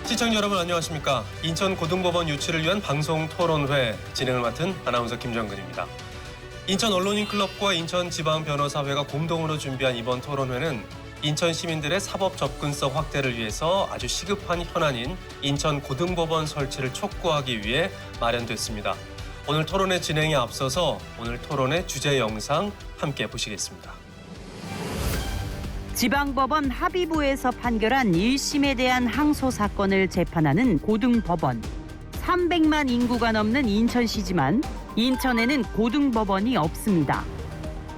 시청자 여러분 안녕하십니까. 인천고등법원 유치를 위한 방송 토론회 진행을 맡은 아나운서 김정근입니다. 인천 언론인클럽과 인천지방변호사회가 공동으로 준비한 이번 토론회는 인천 시민들의 사법 접근성 확대를 위해서 아주 시급한 현안인 인천고등법원 설치를 촉구하기 위해 마련됐습니다. 오늘 토론회 진행에 앞서서 오늘 토론회 주제 영상 함께 보시겠습니다. 지방법원 합의부에서 판결한 1심에 대한 항소 사건을 재판하는 고등법원. 300만 인구가 넘는 인천시지만 인천에는 고등법원이 없습니다.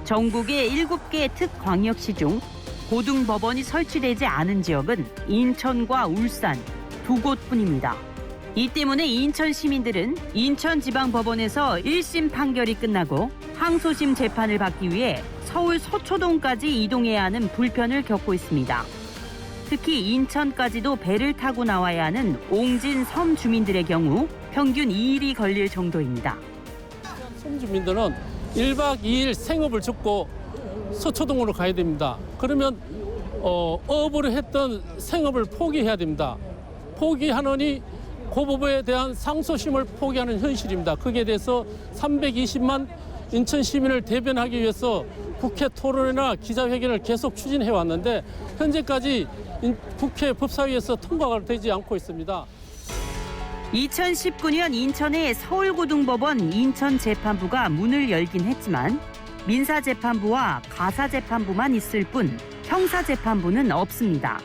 전국의 7개 특광역시 중 고등법원이 설치되지 않은 지역은 인천과 울산 2곳뿐입니다. 이 때문에 인천 시민들은 인천지방법원에서 1심 판결이 끝나고 항소심 재판을 받기 위해 서울 서초동까지 이동해야 하는 불편을 겪고 있습니다. 특히 인천까지도 배를 타고 나와야 하는 옹진 섬 주민들의 경우 평균 2일이 걸릴 정도입니다. 섬 주민들은 1박 2일 생업을 접고 서초동으로 가야 됩니다. 그러면 어업으로 했던 생업을 포기해야 됩니다. 포기하느니 고법에 대한 상소심을 포기하는 현실입니다. 거기에 대해서 320만 인천 시민을 대변하기 위해서 국회 토론회나 기자회견을 계속 추진해 왔는데 현재까지 국회 법사위에서 통과가 되지 않고 있습니다. 2019년 인천의 서울고등법원 인천재판부가 문을 열긴 했지만 민사재판부와 가사재판부만 있을 뿐 형사재판부는 없습니다.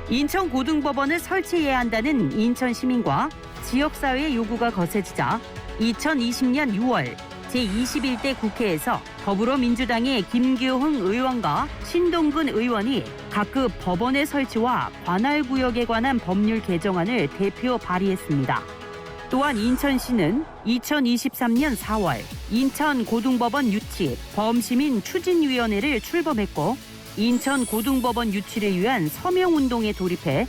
인천고등법원을 설치해야 한다는 인천 시민과 지역사회의 요구가 거세지자 2020년 6월 제21대 국회에서 더불어민주당의 김규흥 의원과 신동근 의원이 각급 법원의 설치와 관할구역에 관한 법률 개정안을 대표 발의했습니다. 또한 인천시는 2023년 4월 인천고등법원 유치 범시민 추진위원회를 출범했고 인천고등법원 유치를 위한 서명운동에 돌입해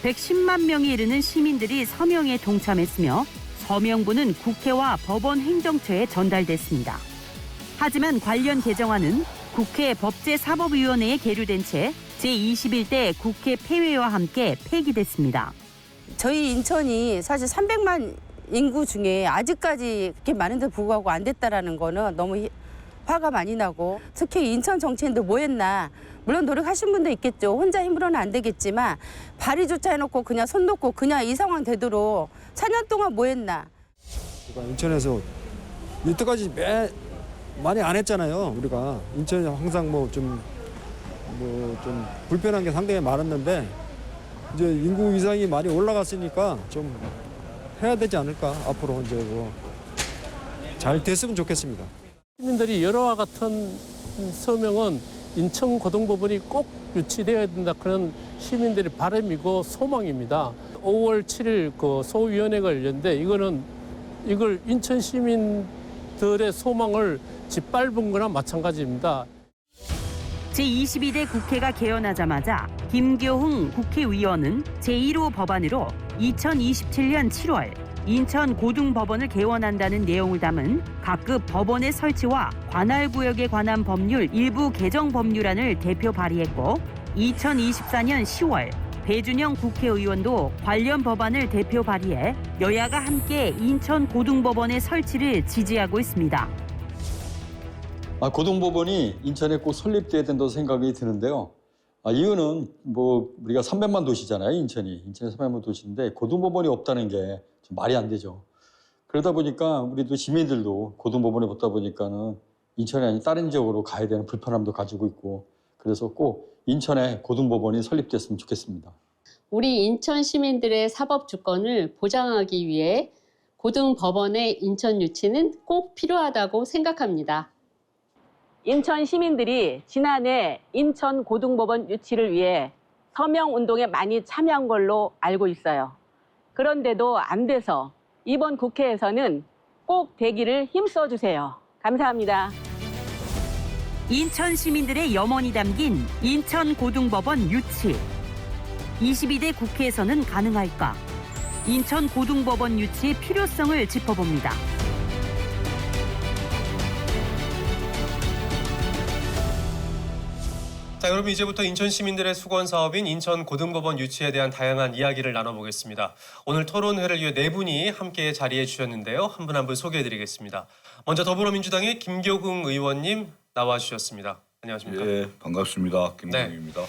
110만 명에 이르는 시민들이 서명에 동참했으며 서명부는 국회와 법원 행정처에 전달됐습니다. 하지만 관련 개정안은 국회 법제사법위원회에 계류된 채 제21대 국회 폐회와 함께 폐기됐습니다. 저희 인천이 사실 300만 인구 중에 아직까지 그렇게 많은데 불구하고 안 됐다라는 거는 너무 화가 많이 나고 특히 인천 정치인들 뭐 했나 물론 노력하신 분도 있겠죠. 혼자 힘으로는 안 되겠지만 발의조차 해놓고 그냥 손 놓고 그냥 이 상황 되도록 4년 동안 뭐 했나. 인천에서 이때까지 많이 안 했잖아요. 우리가 인천이 항상 좀 불편한 게 상당히 많았는데 이제 인구 위상이 많이 올라갔으니까 좀 해야 되지 않을까. 앞으로 이제 잘 됐으면 좋겠습니다. 시민들이 여러와 같은 서명은 인천고등법원이 꼭 유치되어야 된다. 그런 시민들의 바람이고 소망입니다. 5월 7일 그 소위원회가 열렸는데 이걸 인천 시민들의 소망을 짓밟은 거나 마찬가지입니다. 제22대 국회가 개원하자마자 김교흥 국회의원은 제1호 법안으로 2027년 7월 인천고등법원을 개원한다는 내용을 담은 각급 법원의 설치와 관할구역에 관한 법률 일부 개정 법률안을 대표 발의했고 2024년 10월 배준영 국회의원도 관련 법안을 대표 발의해 여야가 함께 인천고등법원의 설치를 지지하고 있습니다. 고등법원이 인천에 꼭 설립돼야 된다고 생각이 드는데요. 이유는 우리가 300만 도시잖아요, 인천이. 인천이 300만 도시인데 고등법원이 없다는 게 좀 말이 안 되죠. 그러다 보니까 우리도 시민들도 고등법원에 없다 보니까는 인천이 아닌 다른 지역으로 가야 되는 불편함도 가지고 있고 그래서 꼭 인천에 고등법원이 설립됐으면 좋겠습니다. 우리 인천 시민들의 사법 주권을 보장하기 위해 고등법원의 인천 유치는 꼭 필요하다고 생각합니다. 인천 시민들이 지난해 인천고등법원 유치를 위해 서명운동에 많이 참여한 걸로 알고 있어요. 그런데도 안 돼서 이번 국회에서는 꼭 되기를 힘써주세요. 감사합니다. 인천 시민들의 염원이 담긴 인천고등법원 유치. 22대 국회에서는 가능할까? 인천 고등법원 유치의 필요성을 짚어봅니다. 자, 여러분 이제부터 인천 시민들의 수건 사업인 인천 고등법원 유치에 대한 다양한 이야기를 나눠보겠습니다. 오늘 토론회를 위해 네 분이 함께 자리해 주셨는데요. 한 분 한 분 소개해드리겠습니다. 먼저 더불어민주당의 김교흥 의원님 나와주셨습니다. 안녕하십니까? 예, 반갑습니다. 김동입니다.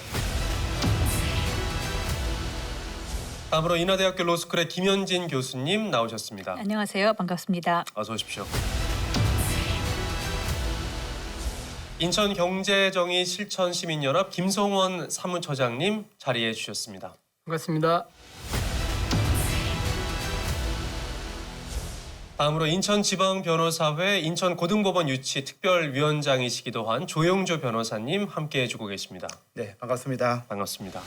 다음으로 인하대학교 로스쿨의 김현진 교수님 나오셨습니다. 안녕하세요. 반갑습니다. 어서 오십시오. 인천경제정의 실천시민연합 김성원 사무처장님 자리해 주셨습니다. 반갑습니다. 다음으로 인천지방변호사회 인천고등법원 유치 특별위원장이시기도 한 조영조 변호사님 함께 해주고 계십니다. 네, 반갑습니다. 반갑습니다.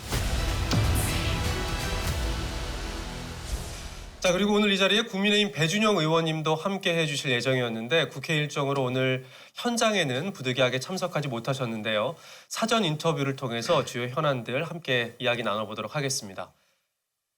자, 그리고 오늘 이 자리에 국민의힘 배준영 의원님도 함께 해주실 예정이었는데 국회 일정으로 오늘 현장에는 부득이하게 참석하지 못하셨는데요. 사전 인터뷰를 통해서 주요 현안들 함께 이야기 나눠보도록 하겠습니다.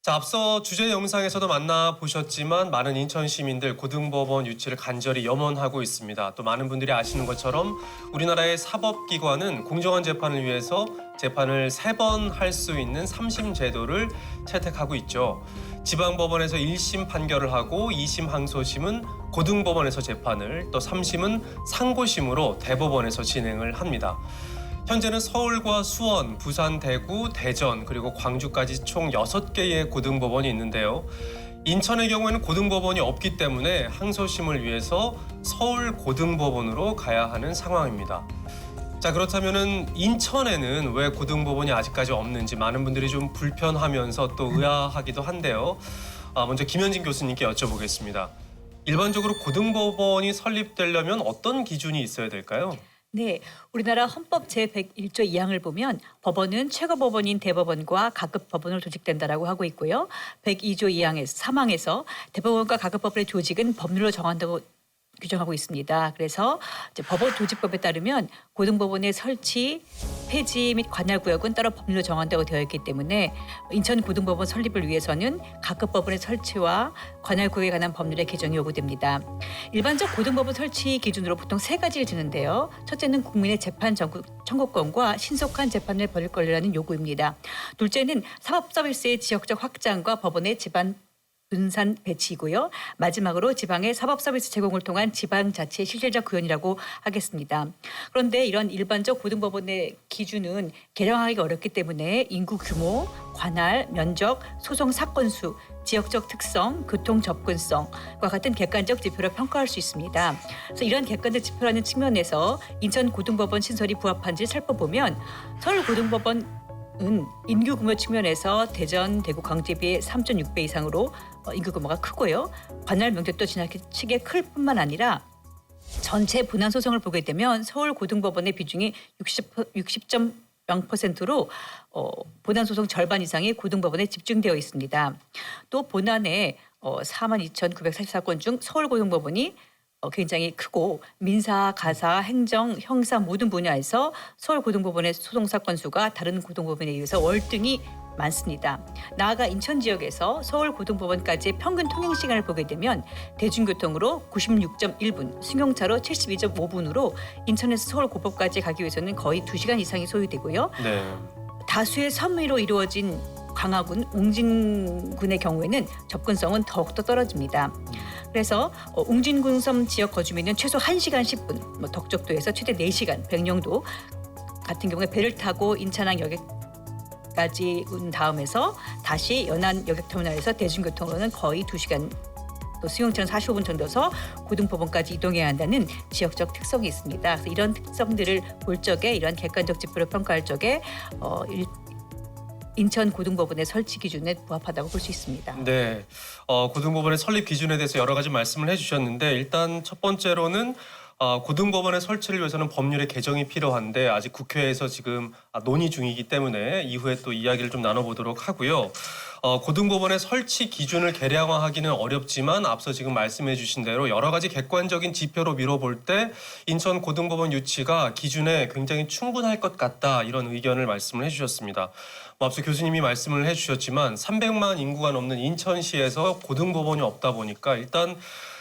자, 앞서 주제 영상에서도 만나보셨지만 많은 인천 시민들 고등법원 유치를 간절히 염원하고 있습니다. 또 많은 분들이 아시는 것처럼 우리나라의 사법기관은 공정한 재판을 위해서 재판을 3번 할 수 있는 3심 제도를 채택하고 있죠. 지방법원에서 1심 판결을 하고 2심 항소심은 고등법원에서 재판을, 또 3심은 상고심으로 대법원에서 진행을 합니다. 현재는 서울과 수원, 부산, 대구, 대전, 그리고 광주까지 총 6개의 고등법원이 있는데요. 인천의 경우에는 고등법원이 없기 때문에 항소심을 위해서 서울 고등법원으로 가야 하는 상황입니다. 자, 그렇다면은 인천에는 왜 고등법원이 아직까지 없는지 많은 분들이 좀 불편하면서 또 의아하기도 한데요. 먼저 김현진 교수님께 여쭤보겠습니다. 일반적으로 고등법원이 설립되려면 어떤 기준이 있어야 될까요? 네, 우리나라 헌법 제101조 2항을 보면 법원은 최고법원인 대법원과 가급법원으로 조직된다라고 하고 있고요. 102조 2항에서 3항에서 대법원과 가급법원의 조직은 법률로 정한다고 규정하고 있습니다. 그래서 이제 법원 조직법에 따르면 고등법원의 설치, 폐지 및 관할 구역은 따로 법률로 정한다고 되어 있기 때문에 인천 고등법원 설립을 위해서는 각급 법원의 설치와 관할 구역에 관한 법률의 개정이 요구됩니다. 일반적 고등법원 설치 기준으로 보통 3가지를 드는데요. 첫째는 국민의 재판 청구권과 신속한 재판을 벌일 권리라는 요구입니다. 둘째는 사법 서비스의 지역적 확장과 법원의 지방 분산 배치이고요. 마지막으로 지방의 사법 서비스 제공을 통한 지방자치의 실질적 구현이라고 하겠습니다. 그런데 이런 일반적 고등법원의 기준은 개정하기가 어렵기 때문에 인구 규모, 관할, 면적, 소송 사건 수, 지역적 특성, 교통 접근성과 같은 객관적 지표로 평가할 수 있습니다. 그래서 이러한 객관적 지표라는 측면에서 인천 고등법원 신설이 부합한지 살펴보면 서울 고등법원 은 인구 규모 측면에서 대전, 대구, 광주에 비해 3.6배 이상으로 인구 규모가 크고요. 관할 면적도 지나치게 클 뿐만 아니라 전체 분한 소송을 보게 되면 서울 고등법원의 비중이 60.0%로 본안 소송 절반 이상이 고등법원에 집중되어 있습니다. 또 본안에 42,944건 중 서울 고등법원이 굉장히 크고 민사, 가사, 행정, 형사 모든 분야에서 서울 고등법원의 소송 사건 수가 다른 고등법원에 비해서 월등히 많습니다. 나아가 인천 지역에서 서울 고등법원까지의 평균 통행 시간을 보게 되면 대중교통으로 96.1분, 승용차로 72.5분으로 인천에서 서울 고법까지 가기 위해서는 거의 2시간 이상이 소요되고요. 네. 다수의 섬으로 이루어진 광화군, 웅진군의 경우에는 접근성은 더욱더 떨어집니다. 그래서 웅진군섬 지역 거주민은 최소 1시간 10분, 덕적도에서 최대 4시간, 백령도 같은 경우에 배를 타고 인천항 역까지 온 다음에서 다시 연안 여객터미널에서 대중교통으로는 거의 2시간, 또 승용차는 45분 정도서 고등법원까지 이동해야 한다는 지역적 특성이 있습니다. 그래서 이런 특성들을 볼 적에 이런 객관적 지표를 평가할 적에 인천 고등법원의 설치 기준에 부합하다고 볼 수 있습니다. 네, 고등법원의 설립 기준에 대해서 여러 가지 말씀을 해주셨는데 일단 첫 번째로는 고등법원의 설치를 위해서는 법률의 개정이 필요한데 아직 국회에서 지금 논의 중이기 때문에 이후에 또 이야기를 좀 나눠보도록 하고요. 고등법원의 설치 기준을 계량화하기는 어렵지만 앞서 지금 말씀해 주신 대로 여러 가지 객관적인 지표로 미뤄볼 때 인천 고등법원 유치가 기준에 굉장히 충분할 것 같다 이런 의견을 말씀을 해주셨습니다. 앞서 교수님이 말씀을 해주셨지만 300만 인구가 넘는 인천시에서 고등법원이 없다 보니까 일단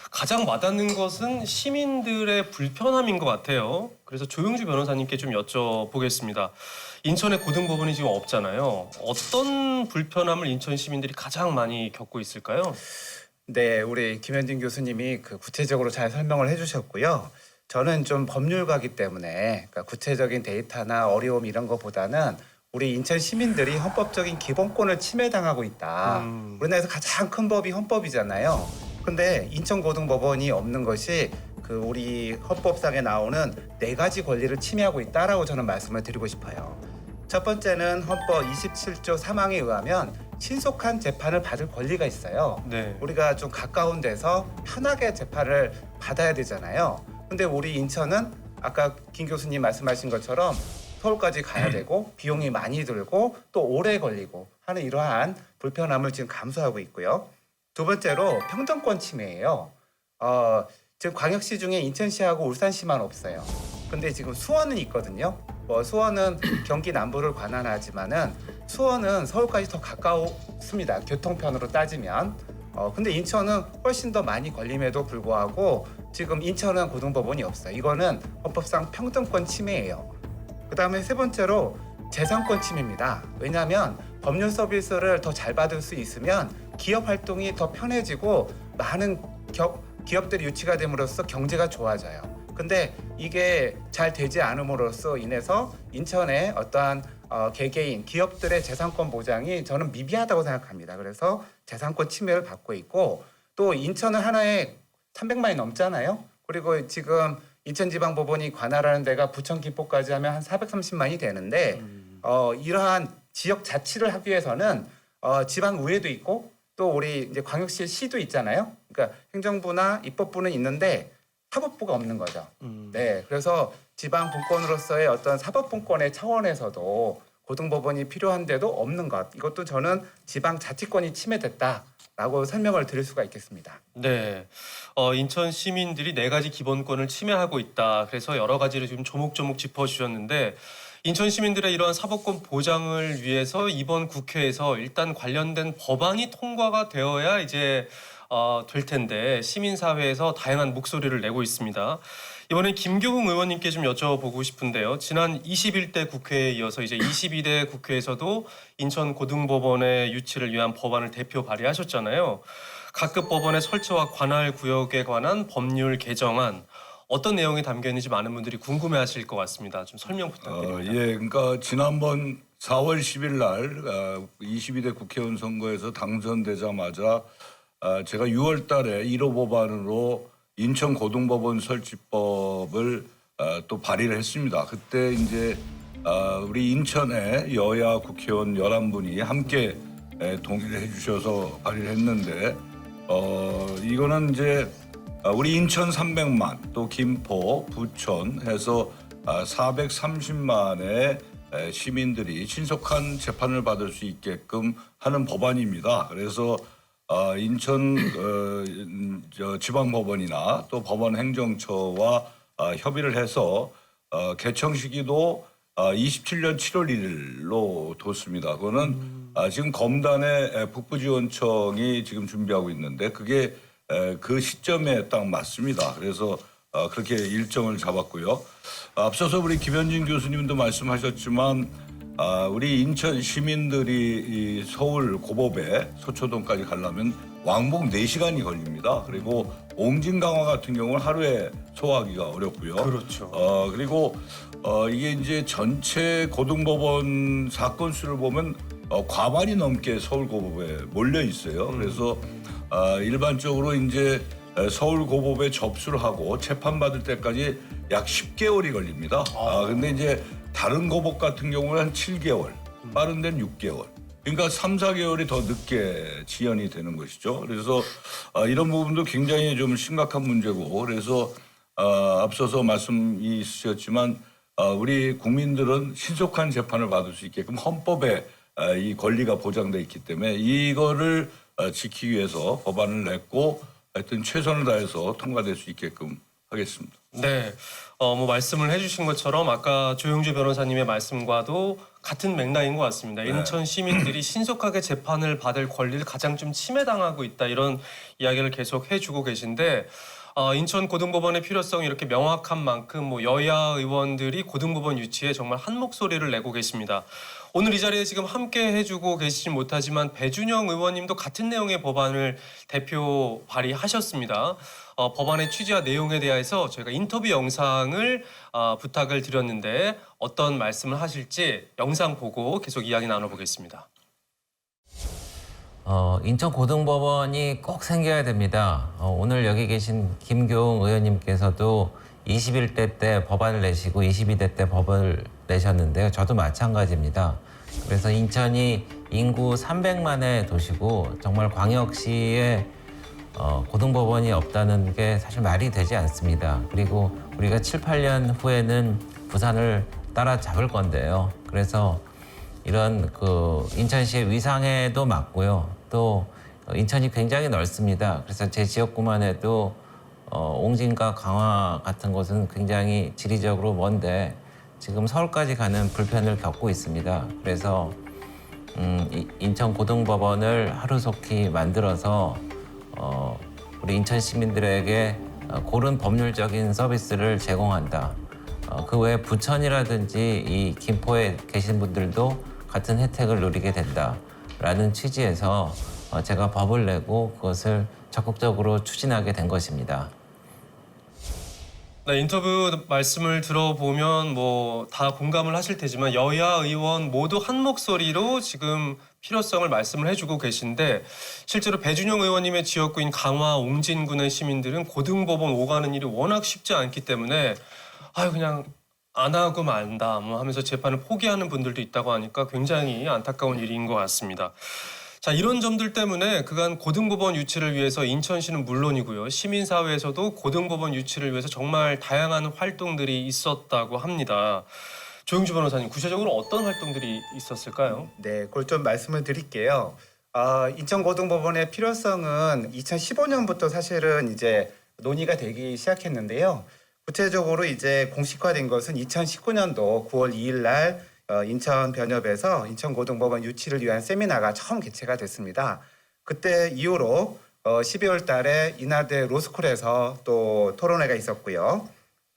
가장 와닿는 것은 시민들의 불편함인 것 같아요. 그래서 조용주 변호사님께 좀 여쭤보겠습니다. 인천에 고등법원이 지금 없잖아요. 어떤 불편함을 인천 시민들이 가장 많이 겪고 있을까요? 네, 우리 김현진 교수님이 구체적으로 잘 설명을 해주셨고요. 저는 좀 법률가이기 때문에 그러니까 구체적인 데이터나 어려움 이런 것보다는 우리 인천 시민들이 헌법적인 기본권을 침해당하고 있다. 우리나라에서 가장 큰 법이 헌법이잖아요. 근데 인천고등법원이 없는 것이 우리 헌법상에 나오는 4가지 권리를 침해하고 있다라고 저는 말씀을 드리고 싶어요. 첫 번째는 헌법 27조 3항에 의하면 신속한 재판을 받을 권리가 있어요. 네. 우리가 좀 가까운 데서 편하게 재판을 받아야 되잖아요. 근데 우리 인천은 아까 김 교수님 말씀하신 것처럼 서울까지 가야 되고 비용이 많이 들고 또 오래 걸리고 하는 이러한 불편함을 지금 감수하고 있고요. 두 번째로 평등권 침해예요. 지금 광역시 중에 인천시하고 울산시만 없어요. 근데 지금 수원은 있거든요. 수원은 경기 남부를 관할하지만은 수원은 서울까지 더 가까웠습니다. 교통편으로 따지면. 근데 인천은 훨씬 더 많이 걸림에도 불구하고 지금 인천은 고등법원이 없어요. 이거는 헌법상 평등권 침해예요. 그다음에 세 번째로 재산권 침해입니다. 왜냐하면 법률 서비스를 더 잘 받을 수 있으면 기업 활동이 더 편해지고 많은 기업들이 유치가 됨으로써 경제가 좋아져요. 근데 이게 잘 되지 않음으로써 인해서 인천의 어떠한 개개인 기업들의 재산권 보장이 저는 미비하다고 생각합니다. 그래서 재산권 침해를 받고 있고 또 인천은 하나에 300만이 넘잖아요. 그리고 지금 인천지방법원이 관할하는 데가 부천 김포까지 하면 한 430만이 되는데 이러한 지역 자치를 하기 위해서는 지방의회도 있고 또 우리 이제 광역시 시도 있잖아요. 그러니까 행정부나 입법부는 있는데 사법부가 없는 거죠. 네, 그래서 지방 분권으로서의 어떤 사법 분권의 차원에서도 고등법원이 필요한데도 없는 것. 이것도 저는 지방 자치권이 침해됐다라고 설명을 드릴 수가 있겠습니다. 네, 인천 시민들이 4가지 기본권을 침해하고 있다. 그래서 여러 가지를 지금 조목조목 짚어주셨는데 인천 시민들의 이러한 사법권 보장을 위해서 이번 국회에서 일단 관련된 법안이 통과가 되어야 이제 될 텐데 시민사회에서 다양한 목소리를 내고 있습니다. 이번엔 김교웅 의원님께 좀 여쭤보고 싶은데요. 지난 21대 국회에 이어서 이제 22대 국회에서도 인천 고등법원의 유치를 위한 법안을 대표 발의하셨잖아요. 각급 법원의 설치와 관할 구역에 관한 법률 개정안 어떤 내용이 담겨 있는지 많은 분들이 궁금해하실 것 같습니다. 좀 설명 부탁드립니다. 예, 그러니까 지난번 4월 10일 날 22대 국회의원 선거에서 당선되자마자 제가 6월 달에 1호 법안으로 인천 고등법원 설치법을 또 발의를 했습니다. 그때 이제 우리 인천의 여야 국회의원 11분이 함께 동의를 해주셔서 발의를 했는데 이거는 이제 우리 인천 300만 또 김포, 부천 해서 430만의 시민들이 신속한 재판을 받을 수 있게끔 하는 법안입니다. 그래서 인천 지방법원이나 또 법원행정처와 협의를 해서 개청 시기도 27년 7월 1일로 뒀습니다. 그거는 지금 검단의 북부지원청이 지금 준비하고 있는데 그게 그 시점에 딱 맞습니다. 그래서 그렇게 일정을 잡았고요. 앞서서 우리 김현진 교수님도 말씀하셨지만 우리 인천 시민들이 이 서울 고법에 서초동까지 가려면 왕복 4시간이 걸립니다. 그리고 옹진강화 같은 경우는 하루에 소화하기가 어렵고요. 그렇죠. 그리고 이게 이제 전체 고등법원 사건 수를 보면 과반이 넘게 서울 고법에 몰려 있어요. 그래서 일반적으로 이제 서울 고법에 접수를 하고 재판받을 때까지 약 10개월이 걸립니다. 근데 이제 다른 고법 같은 경우는 한 7개월, 빠른 데는 6개월. 그러니까 3, 4개월이 더 늦게 지연이 되는 것이죠. 그래서 이런 부분도 굉장히 좀 심각한 문제고 그래서 앞서서 말씀이 있으셨지만 우리 국민들은 신속한 재판을 받을 수 있게끔 헌법에 이 권리가 보장돼 있기 때문에 이거를 지키기 위해서 법안을 냈고 하여튼 최선을 다해서 통과될 수 있게끔 하겠습니다. 네, 뭐 말씀을 해주신 것처럼 아까 조영주 변호사님의 말씀과도 같은 맥락인 것 같습니다. 네. 인천 시민들이 신속하게 재판을 받을 권리를 가장 좀 침해당하고 있다 이런 이야기를 계속 해주고 계신데 인천 고등법원의 필요성이 이렇게 명확한 만큼 뭐 여야 의원들이 고등법원 유치에 정말 한 목소리를 내고 계십니다. 오늘 이 자리에 지금 함께 해주고 계시진 못하지만 배준영 의원님도 같은 내용의 법안을 대표 발의하셨습니다. 법안의 취지와 내용에 대해서 저희가 인터뷰 영상을 부탁을 드렸는데 어떤 말씀을 하실지 영상 보고 계속 이야기 나눠보겠습니다. 인천고등법원이 꼭 생겨야 됩니다. 오늘 여기 계신 김교웅 의원님께서도 21대 때 법안을 내시고 22대 때 법을 내셨는데요. 저도 마찬가지입니다. 그래서 인천이 인구 300만의 도시고 정말 광역시에 고등법원이 없다는 게 사실 말이 되지 않습니다. 그리고 우리가 7, 8년 후에는 부산을 따라잡을 건데요. 그래서 이런 인천시의 위상에도 맞고요. 또 인천이 굉장히 넓습니다. 그래서 제 지역구만 해도 옹진과 강화 같은 곳은 굉장히 지리적으로 먼데 지금 서울까지 가는 불편을 겪고 있습니다. 그래서 인천고등법원을 하루속히 만들어서 우리 인천 시민들에게 고른 법률적인 서비스를 제공한다. 그 외에 부천이라든지 이 김포에 계신 분들도 같은 혜택을 누리게 된다라는 취지에서 제가 법을 내고 그것을 적극적으로 추진하게 된 것입니다. 네, 인터뷰 말씀을 들어보면 뭐 다 공감을 하실 테지만 여야 의원 모두 한 목소리로 지금 필요성을 말씀을 해주고 계신데 실제로 배준영 의원님의 지역구인 강화 옹진군의 시민들은 고등법원 오가는 일이 워낙 쉽지 않기 때문에 그냥 안 하고 만다 뭐 하면서 재판을 포기하는 분들도 있다고 하니까 굉장히 안타까운 일인 것 같습니다. 자, 이런 점들 때문에 그간 고등법원 유치를 위해서 인천시는 물론이고요. 시민사회에서도 고등법원 유치를 위해서 정말 다양한 활동들이 있었다고 합니다. 조영주 변호사님, 구체적으로 어떤 활동들이 있었을까요? 네, 그걸 좀 말씀을 드릴게요. 인천고등법원의 필요성은 2015년부터 사실은 이제 논의가 되기 시작했는데요. 구체적으로 이제 공식화된 것은 2019년도 9월 2일 날 인천 변협에서 인천고등법원 유치를 위한 세미나가 처음 개최가 됐습니다. 그때 이후로 12월 달에 인하대 로스쿨에서 또 토론회가 있었고요.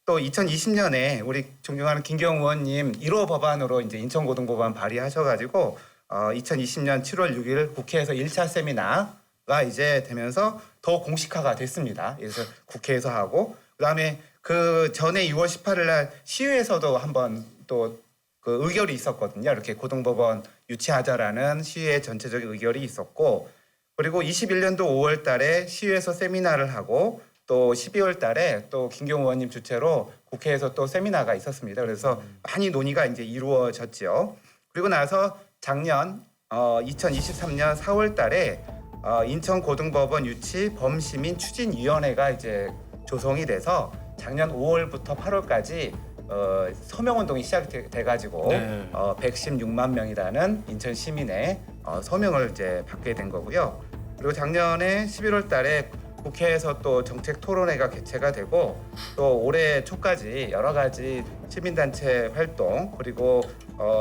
또 2020년에 우리 존경하는 김경우 의원님 1호 법안으로 이제 인천고등법원 발의하셔가지고 2020년 7월 6일 국회에서 1차 세미나가 이제 되면서 더 공식화가 됐습니다. 그래서 국회에서 하고 그다음에 그 전에 6월 18일 날 시의회에서도 한번 또 그 의결이 있었거든요. 이렇게 고등법원 유치하자라는 시의회 전체적인 의결이 있었고 그리고 21년도 5월 달에 시의회에서 세미나를 하고 또 12월 달에 또 김경우 의원님 주최로 국회에서 또 세미나가 있었습니다. 그래서 많이 논의가 이제 이루어졌죠. 그리고 나서 작년 2023년 4월 달에 인천고등법원 유치 범시민 추진위원회가 이제 조성이 돼서 작년 5월부터 8월까지 서명운동이 시작돼가지고 116만 명이라는 인천 시민의 서명을 이제 받게 된 거고요. 그리고 작년에 11월 달에 국회에서 또 정책 토론회가 개최가 되고 또 올해 초까지 여러 가지 시민단체 활동 그리고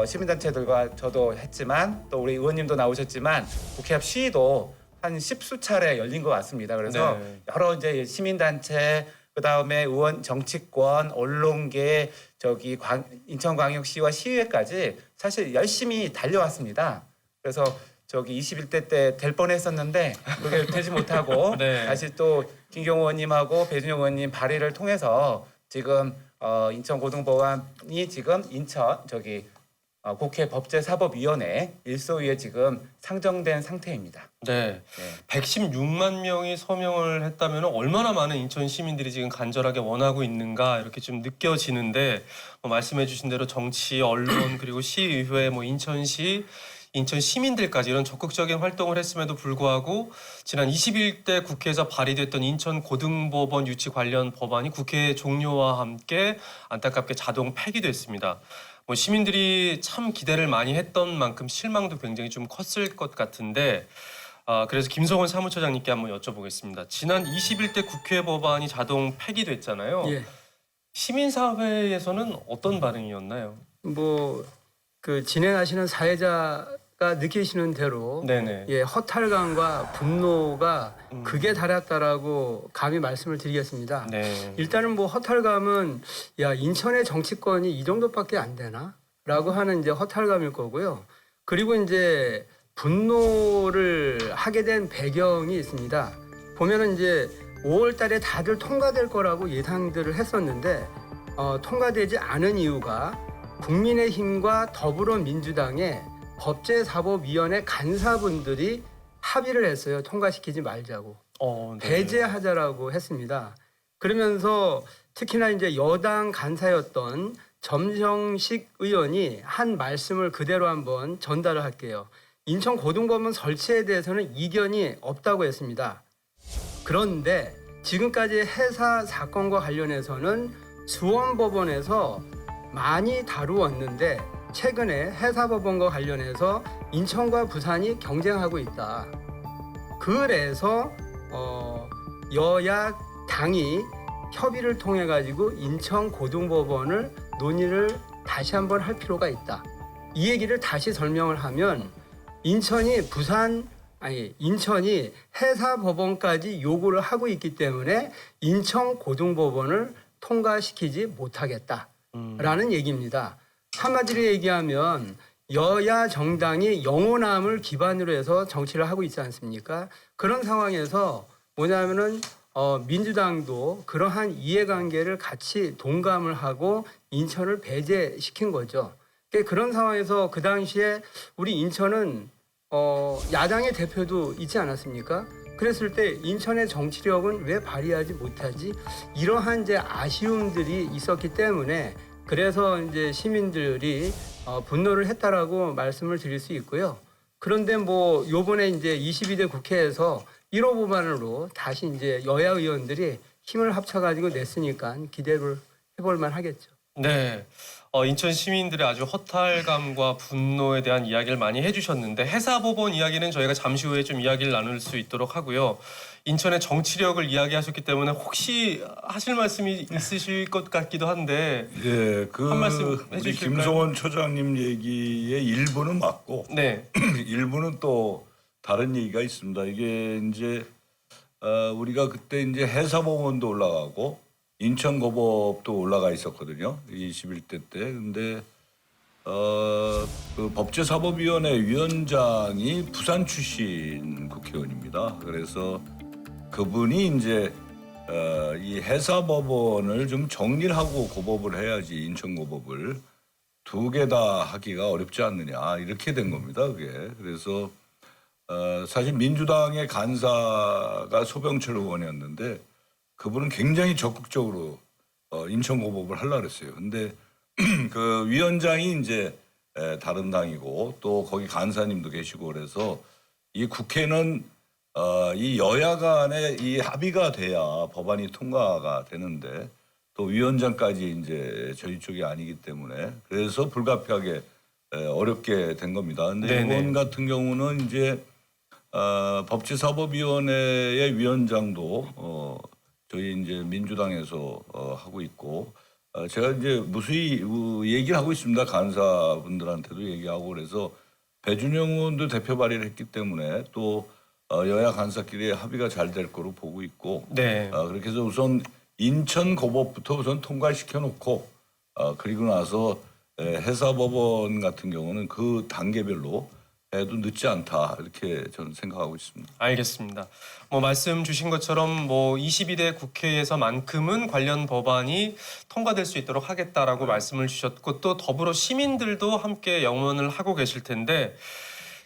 시민단체들과 저도 했지만 또 우리 의원님도 나오셨지만 국회 앞 시위도 한 10수 차례 열린 것 같습니다. 그래서 여러 이제 시민단체 그다음에 의원 정치권 언론계 인천광역시와 시의회까지 사실 열심히 달려왔습니다. 그래서 21대 때 될 뻔했었는데 그게 되지 못하고 다시 또 김경우 의원님하고 배준영 의원님 발의를 통해서 지금 인천고등법원이 지금 인천 국회 법제사법위원회 일소위에 지금 상정된 상태입니다. 네. 116만 명이 서명을 했다면 얼마나 많은 인천 시민들이 지금 간절하게 원하고 있는가 이렇게 좀 느껴지는데 말씀해 주신 대로 정치, 언론 그리고 시의회, 인천시 인천 시민들까지 이런 적극적인 활동을 했음에도 불구하고 지난 21대 국회에서 발의됐던 인천 고등법원 유치 관련 법안이 국회 종료와 함께 안타깝게 자동 폐기됐습니다. 시민들이 참 기대를 많이 했던 만큼 실망도 굉장히 좀 컸을 것 같은데 그래서 김성원 사무처장님께 한번 여쭤보겠습니다. 지난 21대 국회 법안이 자동 폐기됐잖아요. 예. 시민사회에서는 어떤 반응이었나요? 그 진행하시는 사회자가 느끼시는 대로 네네. 예, 허탈감과 분노가 극에 달했다라고 감히 말씀을 드리겠습니다. 네. 일단은 허탈감은 야, 인천의 정치권이 이 정도밖에 안 되나라고 하는 이제 허탈감일 거고요. 그리고 이제 분노를 하게 된 배경이 있습니다. 보면은 이제 5월 달에 다들 통과될 거라고 예상들을 했었는데 통과되지 않은 이유가 국민의힘과 더불어민주당의 법제사법위원회 간사분들이 합의를 했어요. 통과시키지 말자고. 네. 배제하자라고 했습니다. 그러면서 특히나 이제 여당 간사였던 점정식 의원이 한 말씀을 그대로 한번 전달을 할게요. 인천 고등법원 설치에 대해서는 이견이 없다고 했습니다. 그런데 지금까지 해사 사건과 관련해서는 수원법원에서 많이 다루었는데 최근에 해사법원과 관련해서 인천과 부산이 경쟁하고 있다. 그래서 여야 당이 협의를 통해 가지고 인천 고등법원을 논의를 다시 한번 할 필요가 있다. 이 얘기를 다시 설명을 하면 인천이 해사법원까지 요구를 하고 있기 때문에 인천 고등법원을 통과시키지 못하겠다라는 얘기입니다. 한마디로 얘기하면 여야 정당이 영호남을 기반으로 해서 정치를 하고 있지 않습니까? 그런 상황에서 뭐냐면은 민주당도 그러한 이해관계를 같이 동감을 하고 인천을 배제시킨 거죠. 그런 상황에서 그 당시에 우리 인천은 야당의 대표도 있지 않았습니까? 그랬을 때 인천의 정치력은 왜 발휘하지 못하지? 이러한 이제 아쉬움들이 있었기 때문에 그래서 이제 시민들이 분노를 했다라고 말씀을 드릴 수 있고요. 그런데 요번에 이제 22대 국회에서 1호 법안으로 다시 이제 여야 의원들이 힘을 합쳐가지고 냈으니까 기대를 해볼 만하겠죠. 네. 인천 시민들의 아주 허탈감과 분노에 대한 이야기를 많이 해주셨는데 해사법원 이야기는 저희가 잠시 후에 좀 이야기를 나눌 수 있도록 하고요. 인천의 정치력을 이야기하셨기 때문에 혹시 하실 말씀이 있으실 것 같기도 한데 예, 한 말씀 우리 해주실까요? 김성원 처장님 얘기의 일부는 맞고 네. 일부는 또 다른 얘기가 있습니다. 이게 이제 우리가 그때 이제 해사법원도 올라가고 인천고법도 올라가 있었거든요. 21대 때. 근데 그 법제사법위원회 위원장이 부산 출신 국회의원입니다. 그래서 그분이 이제 이 해사법원을 좀 정리를 하고 고법을 해야지 인천고법을 두 개 다 하기가 어렵지 않느냐 이렇게 된 겁니다. 그게. 그래서 사실 민주당의 간사가 소병철 의원이었는데 그분은 굉장히 적극적으로 인천고법을 하려고 그랬어요. 근데 그 위원장이 이제 다른 당이고 또 거기 간사님도 계시고 그래서 이 국회는 이 여야 간에 이 합의가 돼야 법안이 통과가 되는데 또 위원장까지 이제 저희 쪽이 아니기 때문에 그래서 불가피하게 어렵게 된 겁니다. 근데 이번 같은 경우는 이제 법제사법위원회의 위원장도 저희 이제 민주당에서 하고 있고 제가 이제 무수히 얘기를 하고 있습니다. 간사분들한테도 얘기하고 그래서 배준영 의원도 대표 발의를 했기 때문에 또 여야 간사끼리 합의가 잘 될 거로 보고 있고 네. 그렇게 해서 우선 인천 고법부터 우선 통과시켜 놓고 그리고 나서 해사법원 같은 경우는 그 단계별로 해도 늦지 않다 이렇게 저는 생각하고 있습니다. 알겠습니다. 말씀 주신 것처럼 22대 국회에서만큼은 관련 법안이 통과될 수 있도록 하겠다라고 말씀을 주셨고 또 더불어 시민들도 함께 영원을 하고 계실 텐데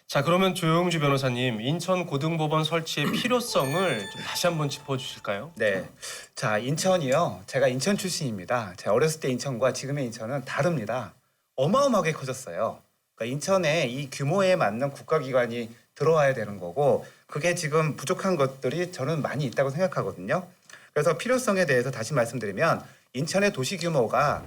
자 그러면 조영주 변호사님 인천 고등법원 설치의 필요성을 좀 다시 한번 짚어주실까요? 네. 자, 인천이요. 제가 인천 출신입니다. 제가 어렸을 때 인천과 지금의 인천은 다릅니다. 어마어마하게 커졌어요. 그러니까 인천에 이 규모에 맞는 국가기관이 들어와야 되는 거고 그게 지금 부족한 것들이 저는 많이 있다고 생각하거든요. 그래서 필요성에 대해서 다시 말씀드리면 인천의 도시 규모가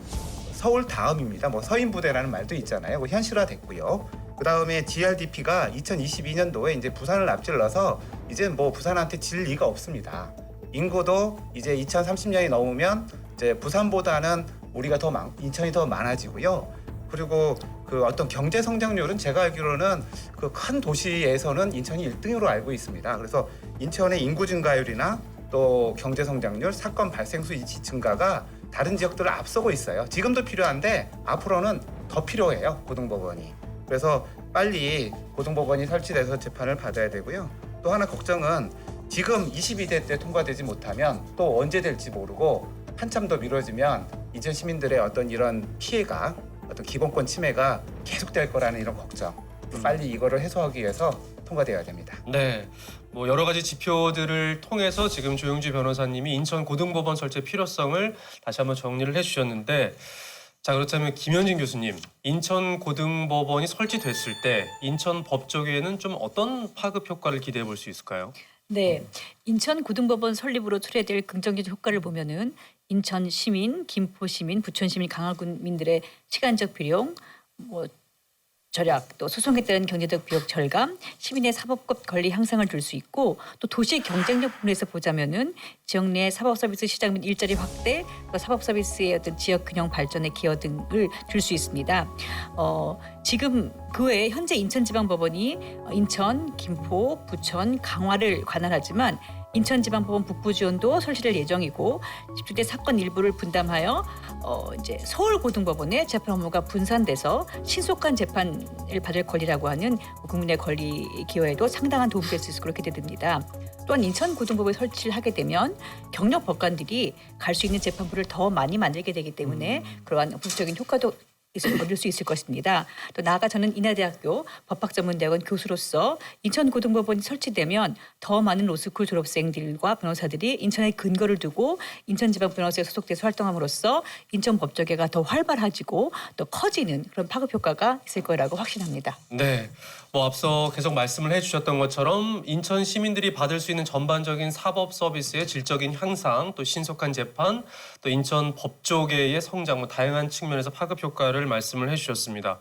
서울 다음입니다. 뭐 서인부대라는 말도 있잖아요. 그 현실화됐고요. 그 다음에 GRDP가 2022년도에 이제 부산을 앞질러서 이제 뭐 부산한테 질 리가 없습니다. 인구도 이제 2030년이 넘으면 이제 부산보다는 우리가 인천이 더 많아지고요. 그리고 그 어떤 경제 성장률은 제가 알기로는 그 큰 도시에서는 인천이 1등으로 알고 있습니다. 그래서 인천의 인구 증가율이나 또 경제 성장률, 사건 발생 수 증가가 다른 지역들을 앞서고 있어요. 지금도 필요한데 앞으로는 더 필요해요. 고등법원이. 그래서 빨리 고등법원이 설치돼서 재판을 받아야 되고요. 또 하나 걱정은 지금 22대 때 통과되지 못하면 또 언제 될지 모르고 한참 더 미뤄지면 인천 시민들의 어떤 이런 피해가 어떤 기본권 침해가 계속될 거라는 이런 걱정. 빨리 이거를 해소하기 위해서 통과되어야 됩니다. 네, 뭐 여러 가지 지표들을 통해서 지금 조영주 변호사님이 인천 고등법원 설치 필요성을 다시 한번 정리를 해주셨는데, 자 그렇다면 김현진 교수님, 인천 고등법원이 설치됐을 때 인천 법조계에는 좀 어떤 파급 효과를 기대해 볼 수 있을까요? 네, 인천 고등법원 설립으로 초래될 긍정적 효과를 보면은 인천 시민, 김포 시민, 부천 시민, 강화군민들의 시간적 비용, 뭐 절약, 또 소송에 따른 경제적 비용 절감, 시민의 사법급 권리 향상을 줄 수 있고, 또 도시 경쟁력 부분에서 보자면은 지역 내 사법 서비스 시장 및 일자리 확대, 또 사법 서비스의 어떤 지역 균형 발전의 기여 등을 줄 수 있습니다. 지금 그 외에 현재 인천지방법원이 인천, 김포, 부천, 강화를 관할하지만 인천지방법원 북부지원도 설치될 예정이고 집중된 사건 일부를 분담하여 이제 서울고등법원의 재판 업무가 분산돼서 신속한 재판을 받을 권리라고 하는 국민의 권리 기여에도 상당한 도움이 될 수 있을 그렇게 됩니다. 또한 인천고등법원을 설치를 하게 되면 경력 법관들이 갈 수 있는 재판부를 더 많이 만들게 되기 때문에 그러한 부수적인 효과도 얻을 수 있을 것입니다. 또 나아가 저는 인하대학교 법학전문대학원 교수로서 인천고등법원이 설치되면 더 많은 로스쿨 졸업생들과 변호사들이 인천에 근거를 두고 인천지방변호사에 소속돼서 활동함으로써 인천 법조계가 더 활발해지고 또 커지는 그런 파급 효과가 있을 거라고 확신합니다. 네, 뭐 앞서 계속 말씀을 해주셨던 것처럼 인천 시민들이 받을 수 있는 전반적인 사법 서비스의 질적인 향상, 또 신속한 재판, 또 인천 법조계의 성장, 뭐 다양한 측면에서 파급 효과를 말씀을 해주셨습니다.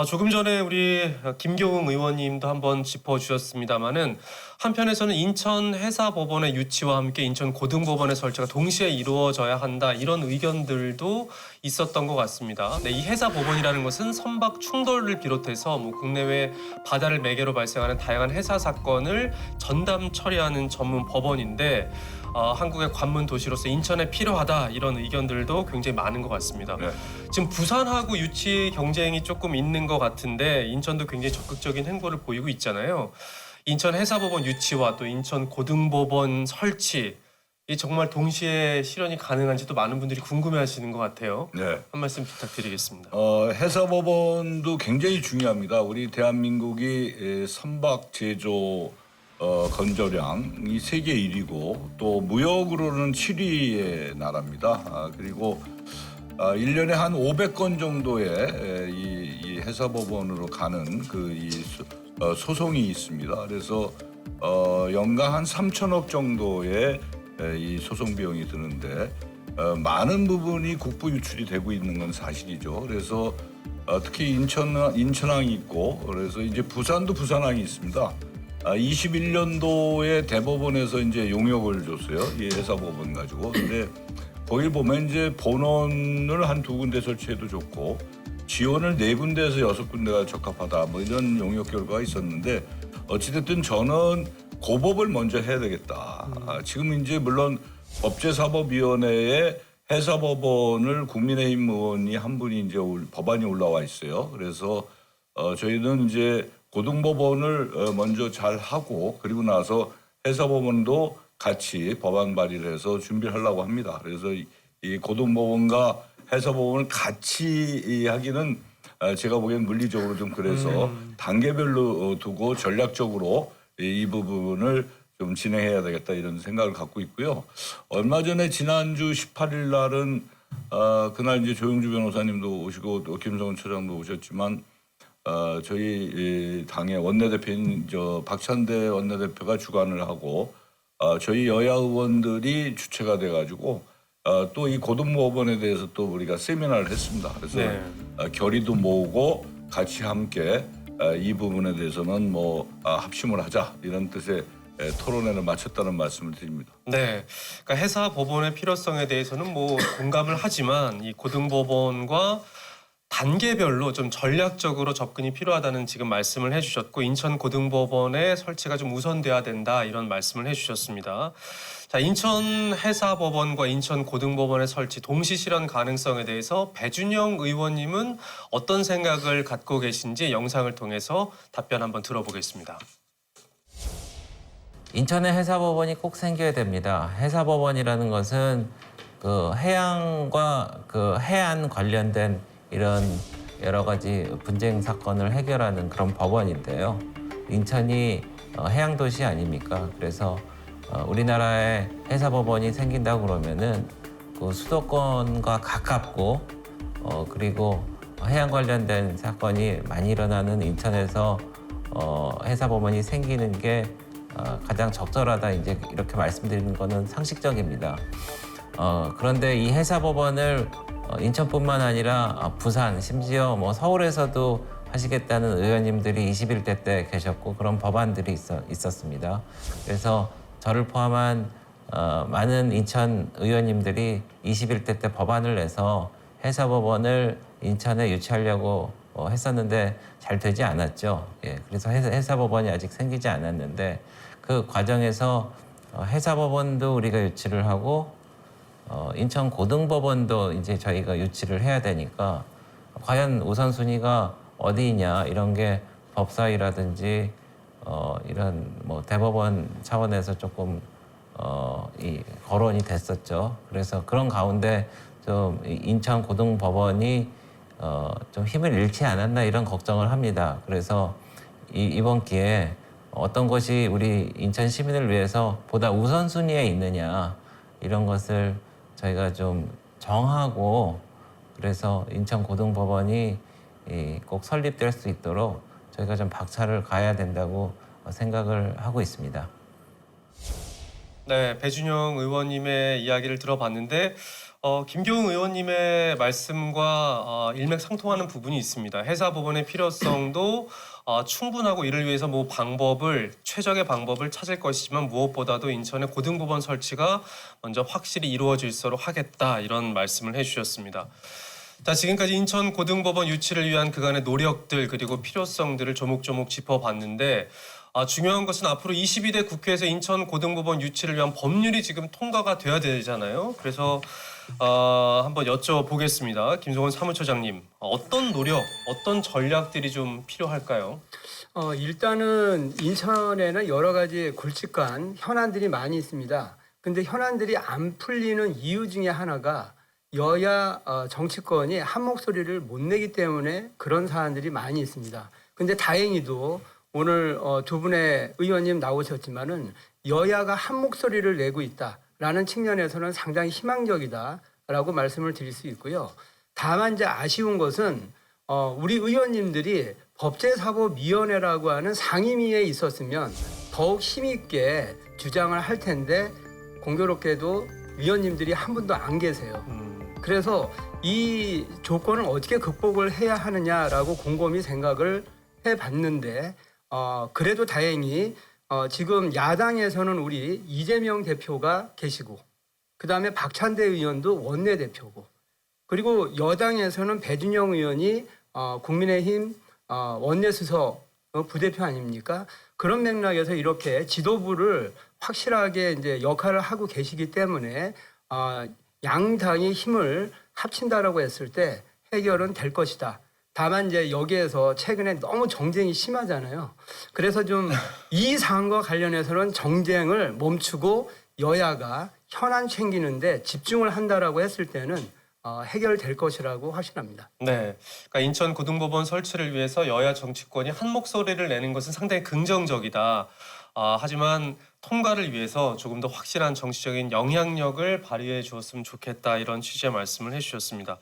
조금 전에 우리 김교웅 의원님도 한번 짚어주셨습니다마는 한편에서는 인천 해사법원의 유치와 함께 인천 고등법원의 설치가 동시에 이루어져야 한다, 이런 의견들도 있었던 것 같습니다. 네, 이 해사법원이라는 것은 선박 충돌을 비롯해서 뭐 국내외 바다를 매개로 발생하는 다양한 해사 사건을 전담 처리하는 전문 법원인데 한국의 관문 도시로서 인천에 필요하다, 이런 의견들도 굉장히 많은 것 같습니다. 네. 지금 부산하고 유치 경쟁이 조금 있는 것 같은데 인천도 굉장히 적극적인 행보를 보이고 있잖아요. 인천 해사법원 유치와 또 인천 고등법원 설치, 이 정말 동시에 실현이 가능한지도 많은 분들이 궁금해하시는 것 같아요. 네. 한 말씀 부탁드리겠습니다. 해사법원도 굉장히 중요합니다. 우리 대한민국이 선박 제조 건조량이 세계 1위고 또 무역으로는 7위의 나라입니다. 그리고 1년에 한 500건 정도의 이 해사법원으로 가는 소송이 있습니다. 그래서 연간 한 3천억 정도의 이 소송 비용이 드는데 많은 부분이 국부 유출이 되고 있는 건 사실이죠. 그래서 특히 인천항이 있고, 그래서 이제 부산도 부산항이 있습니다. 21년도에 대법원에서 이제 용역을 줬어요. 이 해사법원 가지고. 근데 거기 보면 이제 본원을 한 2군데 설치해도 좋고 지원을 4군데에서 6군데가 적합하다, 뭐 이런 용역 결과가 있었는데 어찌됐든 저는 고법을 먼저 해야 되겠다. 지금 이제 물론 법제사법위원회에 해사법원을 국민의힘 의원이 한 분이 이제 법안이 올라와 있어요. 그래서 저희는 이제 고등법원을 먼저 잘 하고 그리고 나서 해사법원도 같이 법안 발의를 해서 준비를 하려고 합니다. 그래서 이 고등법원과 해사법원을 같이 하기는 제가 보기엔 물리적으로 좀 그래서 단계별로 두고 전략적으로 이 부분을 좀 진행해야 되겠다, 이런 생각을 갖고 있고요. 얼마 전에 지난주 18일 날은 그날 이제 조영주 변호사님도 오시고 또 김성훈 처장도 오셨지만 저희 이 당의 원내대표인 박찬대 원내대표가 주관을 하고 저희 여야 의원들이 주체가 돼가지고 또 이 고등법원에 대해서 또 우리가 세미나를 했습니다. 그래서 네. 결의도 모으고 같이 함께 이 부분에 대해서는 합심을 하자 이런 뜻의 토론회를 마쳤다는 말씀을 드립니다. 네, 그러니까 해사 법원의 필요성에 대해서는 뭐 공감을 하지만 이 고등법원과 단계별로 좀 전략적으로 접근이 필요하다는 지금 말씀을 해주셨고 인천 고등법원의 설치가 좀 우선돼야 된다 이런 말씀을 해주셨습니다. 자, 인천 해사법원과 인천 고등법원의 설치 동시 실현 가능성에 대해서 배준영 의원님은 어떤 생각을 갖고 계신지 영상을 통해서 답변 한번 들어보겠습니다. 인천에 해사법원이 꼭 생겨야 됩니다. 해사법원이라는 것은 그 해양과 그 해안 관련된 이런 여러 가지 분쟁 사건을 해결하는 그런 법원인데요. 인천이 해양 도시 아닙니까? 그래서 우리나라에 해사법원이 생긴다고 그러면은 그 수도권과 가깝고 그리고 해양 관련된 사건이 많이 일어나는 인천에서 해사법원이 생기는 게 가장 적절하다 이제 이렇게 말씀드리는 거는 상식적입니다. 그런데 이 해사법원을 인천뿐만 아니라 부산, 심지어 뭐 서울에서도 하시겠다는 의원님들이 21대 때 계셨고 그런 법안들이 있었습니다. 그래서 저를 포함한 많은 인천 의원님들이 21대 때 법안을 내서 해사법원을 인천에 유치하려고 했었는데 잘 되지 않았죠. 예, 그래서 해사법원이 아직 생기지 않았는데 그 과정에서 해사법원도 우리가 유치를 하고 인천 고등법원도 이제 저희가 유치를 해야 되니까 과연 우선순위가 어디냐 이런 게 법사위라든지 이런 뭐 대법원 차원에서 조금 이 거론이 됐었죠. 그래서 그런 가운데 좀 인천 고등법원이 좀 힘을 잃지 않았나 이런 걱정을 합니다. 그래서 이번 기회에 어떤 것이 우리 인천 시민을 위해서 보다 우선순위에 있느냐 이런 것을 저희가 좀 정하고 그래서 인천 고등법원이 꼭 설립될 수 있도록 저희가 좀 박차를 가야 된다고 생각을 하고 있습니다. 네, 배준영 의원님의 이야기를 들어봤는데 김교웅 의원님의 말씀과 일맥상통하는 부분이 있습니다. 해사법원의 필요성도 충분하고 이를 위해서 뭐 최적의 방법을 찾을 것이지만 무엇보다도 인천의 고등법원 설치가 먼저 확실히 이루어질수록 하겠다 이런 말씀을 해주셨습니다. 자, 지금까지 인천 고등법원 유치를 위한 그간의 노력들 그리고 필요성들을 조목조목 짚어봤는데 중요한 것은 앞으로 22대 국회에서 인천 고등법원 유치를 위한 법률이 지금 통과가 돼야 되잖아요. 그래서 한번 여쭤보겠습니다. 김성원 사무처장님, 어떤 노력, 어떤 전략들이 좀 필요할까요? 일단은 인천에는 여러 가지 굵직한 현안들이 많이 있습니다. 근데 현안들이 안 풀리는 이유 중에 하나가 여야 정치권이 한 목소리를 못 내기 때문에 그런 사안들이 많이 있습니다. 근데 다행히도 오늘 두 분의 의원님 나오셨지만은 여야가 한 목소리를 내고 있다라는 측면에서는 상당히 희망적이다라고 말씀을 드릴 수 있고요. 다만 이제 아쉬운 것은 우리 의원님들이 법제사법위원회라고 하는 상임위에 있었으면 더욱 힘있게 주장을 할 텐데 공교롭게도 위원님들이 한 분도 안 계세요. 그래서 이 조건을 어떻게 극복을 해야 하느냐라고 곰곰이 생각을 해봤는데 그래도 다행히 지금 야당에서는 우리 이재명 대표가 계시고 그다음에 박찬대 의원도 원내대표고 그리고 여당에서는 배준영 의원이 국민의힘 원내수석 부대표 아닙니까? 그런 맥락에서 이렇게 지도부를 확실하게 이제 역할을 하고 계시기 때문에 양당이 힘을 합친다라고 했을 때 해결은 될 것이다. 다만 이제 여기에서 최근에 너무 정쟁이 심하잖아요. 그래서 좀 이 사안과 관련해서는 정쟁을 멈추고 여야가 현안 챙기는데 집중을 한다라고 했을 때는 해결될 것이라고 확신합니다. 네, 그러니까 인천 고등법원 설치를 위해서 여야 정치권이 한 목소리를 내는 것은 상당히 긍정적이다. 하지만 통과를 위해서 조금 더 확실한 정치적인 영향력을 발휘해 주었으면 좋겠다 이런 취지의 말씀을 해주셨습니다.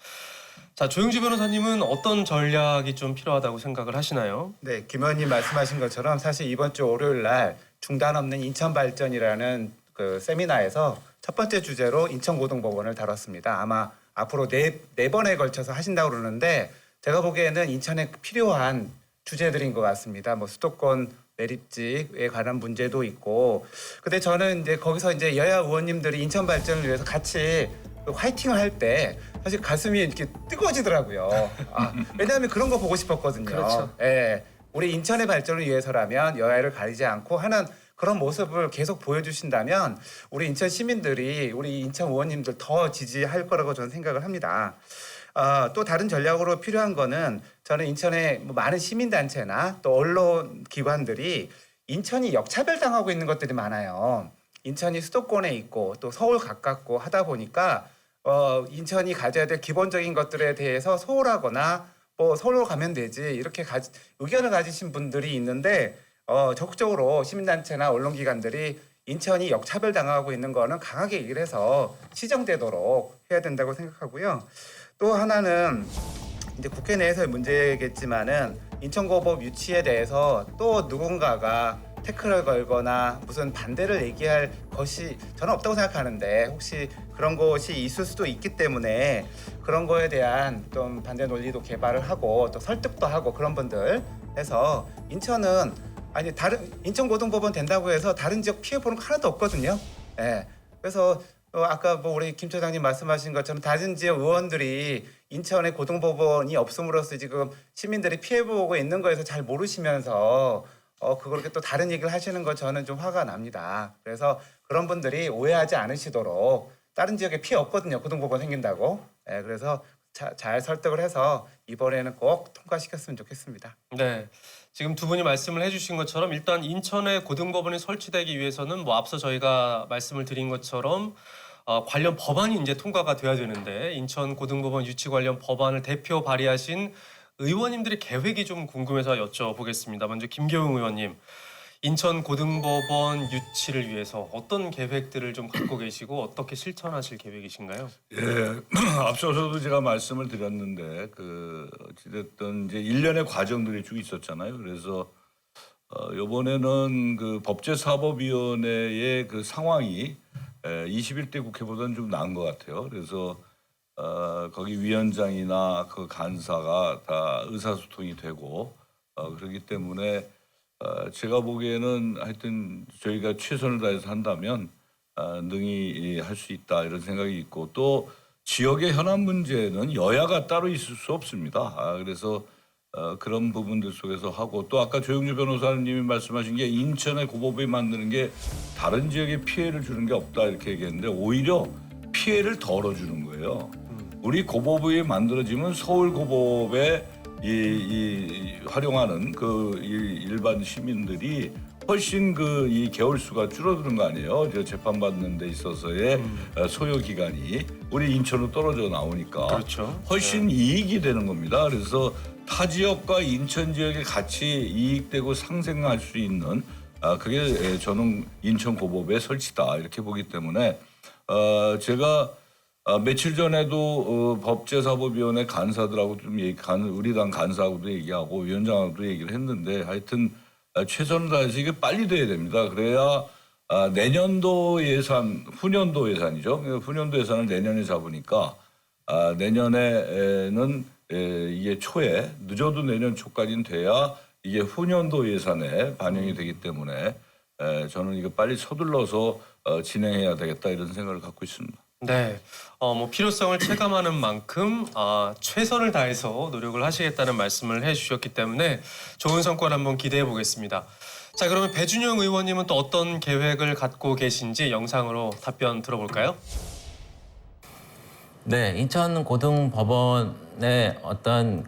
자, 조영주 변호사님은 어떤 전략이 좀 필요하다고 생각을 하시나요? 네, 김 의원님 말씀하신 것처럼 사실 이번 주 월요일 날 중단 없는 인천 발전이라는 그 세미나에서 첫 번째 주제로 인천고등법원을 다뤘습니다. 아마 앞으로 네 번에 걸쳐서 하신다고 그러는데 제가 보기에는 인천에 필요한 주제들인 것 같습니다. 뭐 수도권 매립지에 관한 문제도 있고. 근데 저는 이제 거기서 이제 여야 의원님들이 인천 발전을 위해서 같이 화이팅을 할 때 사실 가슴이 이렇게 뜨거워지더라고요. 왜냐하면 그런 거 보고 싶었거든요. 그렇죠. 예, 우리 인천의 발전을 위해서라면 여야를 가리지 않고 하는 그런 모습을 계속 보여주신다면 우리 인천 시민들이 우리 인천 의원님들 더 지지할 거라고 저는 생각을 합니다. 또 다른 전략으로 필요한 거는 저는 인천의 뭐 많은 시민단체나 또 언론 기관들이 인천이 역차별당하고 있는 것들이 많아요. 인천이 수도권에 있고 또 서울 가깝고 하다 보니까 인천이 가져야 될 기본적인 것들에 대해서 소홀하거나 뭐 서울로 가면 되지 이렇게 의견을 가지신 분들이 있는데 적극적으로 시민단체나 언론기관들이 인천이 역차별당하고 있는 거는 강하게 얘기를 해서 시정되도록 해야 된다고 생각하고요. 또 하나는 이제 국회 내에서의 문제겠지만은 인천고법 유치에 대해서 또 누군가가 태클을 걸거나 무슨 반대를 얘기할 것이 저는 없다고 생각하는데 혹시 그런 것이 있을 수도 있기 때문에 그런 거에 대한 좀 반대 논리도 개발을 하고 또 설득도 하고 그런 분들 해서 인천은 아니 다른 인천고등법원 된다고 해서 다른 지역 피해 보는 거 하나도 없거든요. 예. 그래서 아까 뭐 우리 김 처장님 말씀하신 것처럼 다른 지역 의원들이 인천에 고등법원이 없음으로써 지금 시민들이 피해 보고 있는 거에서 잘 모르시면서 그렇게 또 다른 얘기를 하시는 거 저는 좀 화가 납니다. 그래서 그런 분들이 오해하지 않으시도록 다른 지역에 피해 없거든요. 고등법원 생긴다고. 예, 그래서 잘 설득을 해서 이번에는 꼭 통과시켰으면 좋겠습니다. 네. 지금 두 분이 말씀을 해주신 것처럼 일단 인천에 고등법원이 설치되기 위해서는 뭐 앞서 저희가 말씀을 드린 것처럼 관련 법안이 이제 통과가 돼야 되는데 인천 고등법원 유치 관련 법안을 대표 발의하신 의원님들의 계획이 좀 궁금해서 여쭤보겠습니다. 먼저 김교웅 의원님, 인천 고등법원 유치를 위해서 어떤 계획들을 좀 갖고 계시고 어떻게 실천하실 계획이신가요? 예, 앞서서도 제가 말씀을 드렸는데 어찌됐든 이제 일련의 과정들이 쭉 있었잖아요. 그래서 이번에는 그 법제사법위원회의 그 상황이 21대 국회보다는 좀 나은 것 같아요. 그래서 거기 위원장이나 그 간사가 다 의사소통이 되고 그렇기 때문에 제가 보기에는 하여튼 저희가 최선을 다해서 한다면 능히 할 수 있다 이런 생각이 있고 또 지역의 현안 문제는 여야가 따로 있을 수 없습니다. 그래서 그런 부분들 속에서 하고 또 아까 조영주 변호사님이 말씀하신 게 인천의 고법이 만드는 게 다른 지역에 피해를 주는 게 없다 이렇게 얘기했는데 오히려 피해를 덜어주는 거예요. 우리 고법이 만들어지면 서울 고법에 활용하는 그 일반 시민들이 훨씬 이 개월 수가 줄어드는 거 아니에요? 재판 받는 데 있어서의 소요 기간이 우리 인천으로 떨어져 나오니까 그렇죠. 훨씬 이익이 되는 겁니다. 그래서 타 지역과 인천 지역이 같이 이익되고 상생할 수 있는 그게 저는 인천 고법의 설치다 이렇게 보기 때문에 제가 며칠 전에도 법제사법위원회 간사들하고 좀 우리 당 간사하고도 얘기하고 위원장하고도 얘기를 했는데 하여튼 최선을 다해서 이게 빨리 돼야 됩니다. 그래야 내년도 예산, 후년도 예산이죠. 후년도 예산을 내년에 잡으니까 내년에는 이게 초에 늦어도 내년 초까지는 돼야 이게 후년도 예산에 반영이 되기 때문에 저는 이거 빨리 서둘러서 진행해야 되겠다 이런 생각을 갖고 있습니다. 네, 뭐 필요성을 체감하는 만큼 최선을 다해서 노력을 하시겠다는 말씀을 해주셨기 때문에 좋은 성과를 한번 기대해 보겠습니다. 자, 그러면 배준영 의원님은 또 어떤 계획을 갖고 계신지 영상으로 답변 들어볼까요? 네, 인천 고등법원의 어떤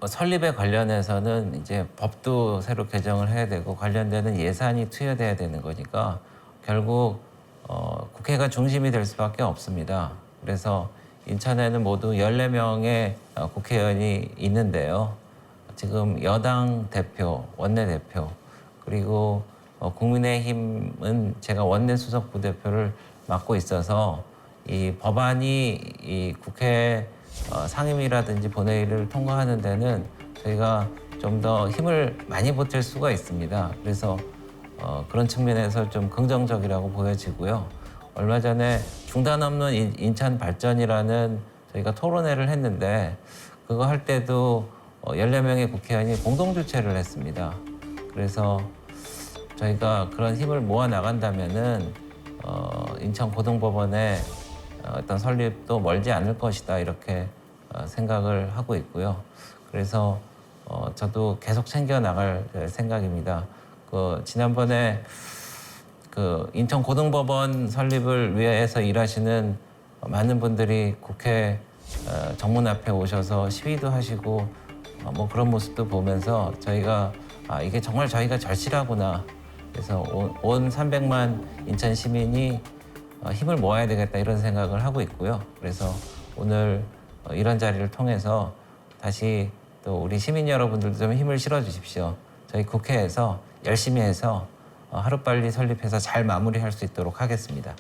설립에 관련해서는 이제 법도 새로 개정을 해야 되고 관련되는 예산이 투여돼야 되는 거니까 결국 국회가 중심이 될 수밖에 없습니다. 그래서 인천에는 모두 14명의 국회의원이 있는데요. 지금 여당 대표, 원내대표, 그리고 국민의힘은 제가 원내 수석 부대표를 맡고 있어서 이 법안이 이 국회 상임위라든지 본회의를 통과하는 데는 저희가 좀 더 힘을 많이 보탤 수가 있습니다. 그래서 그런 측면에서 좀 긍정적이라고 보여지고요. 얼마 전에 중단 없는 인천 발전이라는 저희가 토론회를 했는데 그거 할 때도 14명의 국회의원이 공동 주최를 했습니다. 그래서 저희가 그런 힘을 모아 나간다면은 인천고등법원의 어떤 설립도 멀지 않을 것이다 이렇게 생각을 하고 있고요. 그래서 저도 계속 챙겨 나갈 생각입니다. 지난번에 인천고등법원 설립을 위해서 일하시는 많은 분들이 국회 정문 앞에 오셔서 시위도 하시고 뭐 그런 모습도 보면서 저희가 이게 정말 저희가 절실하구나. 그래서 온 300만 인천 시민이 힘을 모아야 되겠다 이런 생각을 하고 있고요. 그래서 오늘 이런 자리를 통해서 다시 또 우리 시민 여러분들도 좀 힘을 실어 주십시오. 저희 국회에서 열심히 해서 하루빨리 설립해서 잘 마무리할 수 있도록 하겠습니다.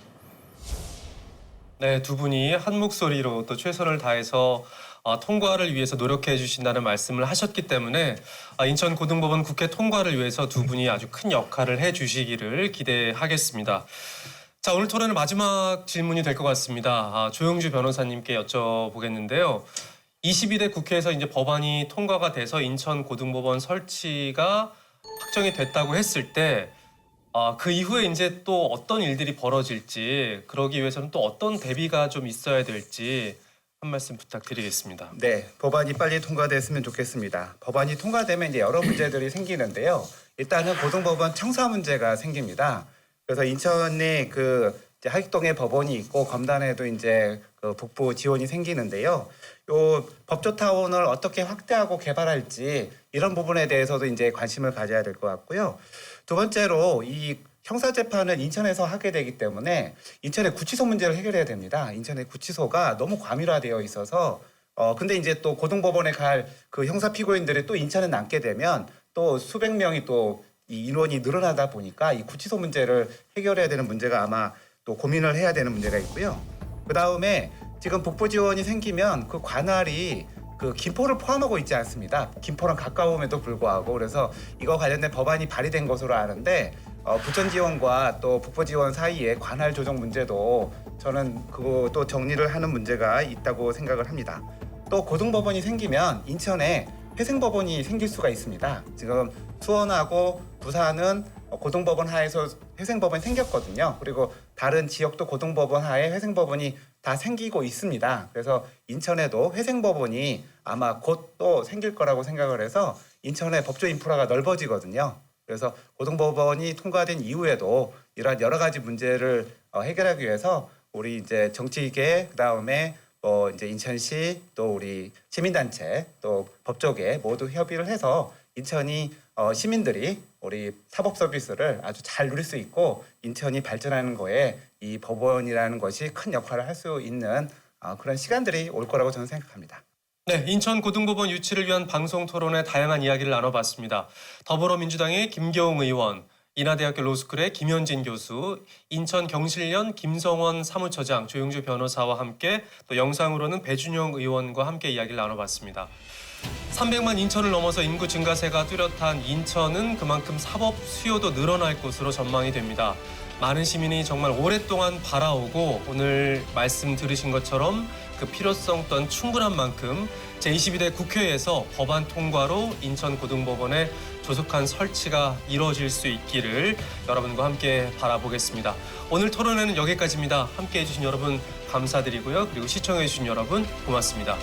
네, 두 분이 한 목소리로 또 최선을 다해서 통과를 위해서 노력해 주신다는 말씀을 하셨기 때문에 인천고등법원 국회 통과를 위해서 두 분이 아주 큰 역할을 해 주시기를 기대하겠습니다. 자, 오늘 토론의 마지막 질문이 될 것 같습니다. 조영주 변호사님께 여쭤보겠는데요. 22대 국회에서 이제 법안이 통과가 돼서 인천고등법원 설치가 확정이 됐다고 했을 때 그 이후에 이제 또 어떤 일들이 벌어질지, 그러기 위해서는 또 어떤 대비가 좀 있어야 될지 한 말씀 부탁드리겠습니다. 네, 법안이 빨리 통과됐으면 좋겠습니다. 법안이 통과되면 이제 여러 문제들이 생기는데요. 일단은 고등법원 청사 문제가 생깁니다. 그래서 인천에 이제 하익동에 법원이 있고 검단에도 이제 북부 지원이 생기는데요. 요 법조타운을 어떻게 확대하고 개발할지 이런 부분에 대해서도 이제 관심을 가져야 될 것 같고요. 두 번째로 이 형사재판을 인천에서 하게 되기 때문에 인천의 구치소 문제를 해결해야 됩니다. 인천의 구치소가 너무 과밀화되어 있어서 근데 이제 또 고등법원에 갈 그 형사 피고인들이 또 인천에 남게 되면 또 수백 명이 또 이 인원이 늘어나다 보니까 이 구치소 문제를 해결해야 되는 문제가 아마 또 고민을 해야 되는 문제가 있고요. 그 다음에 지금 북부 지원이 생기면 그 관할이 김포를 포함하고 있지 않습니다. 김포랑 가까움에도 불구하고 그래서 이거 관련된 법안이 발의된 것으로 아는데 부천 지원과 또 북부 지원 사이에 관할 조정 문제도 저는 그것도 정리를 하는 문제가 있다고 생각을 합니다. 또 고등법원이 생기면 인천에 회생법원이 생길 수가 있습니다. 지금 수원하고 부산은 고등법원 하에서 회생법원이 생겼거든요. 그리고 다른 지역도 고등법원 하에 회생법원이 다 생기고 있습니다. 그래서 인천에도 회생법원이 아마 곧 또 생길 거라고 생각을 해서 인천의 법조 인프라가 넓어지거든요. 그래서 고등법원이 통과된 이후에도 이러한 여러 가지 문제를 해결하기 위해서 우리 이제 정치계 그다음에 이제 인천시 또 우리 시민단체 또 법조계 모두 협의를 해서 인천이 시민들이 우리 사법 서비스를 아주 잘 누릴 수 있고 인천이 발전하는 거에 이 법원이라는 것이 큰 역할을 할 수 있는 그런 시간들이 올 거라고 저는 생각합니다. 네, 인천고등법원 유치를 위한 방송 토론에 다양한 이야기를 나눠봤습니다. 더불어민주당의 김교웅 의원, 인하대학교 로스쿨의 김현진 교수, 인천경실련 김성원 사무처장, 조영주 변호사와 함께 또 영상으로는 배준영 의원과 함께 이야기를 나눠봤습니다. 300만 인천을 넘어서 인구 증가세가 뚜렷한 인천은 그만큼 사법 수요도 늘어날 것으로 전망이 됩니다. 많은 시민이 정말 오랫동안 바라오고 오늘 말씀 들으신 것처럼 그 필요성 또한 충분한 만큼 제22대 국회에서 법안 통과로 인천고등법원의 조속한 설치가 이루어질 수 있기를 여러분과 함께 바라보겠습니다. 오늘 토론회는 여기까지입니다. 함께해 주신 여러분 감사드리고요. 그리고 시청해 주신 여러분 고맙습니다.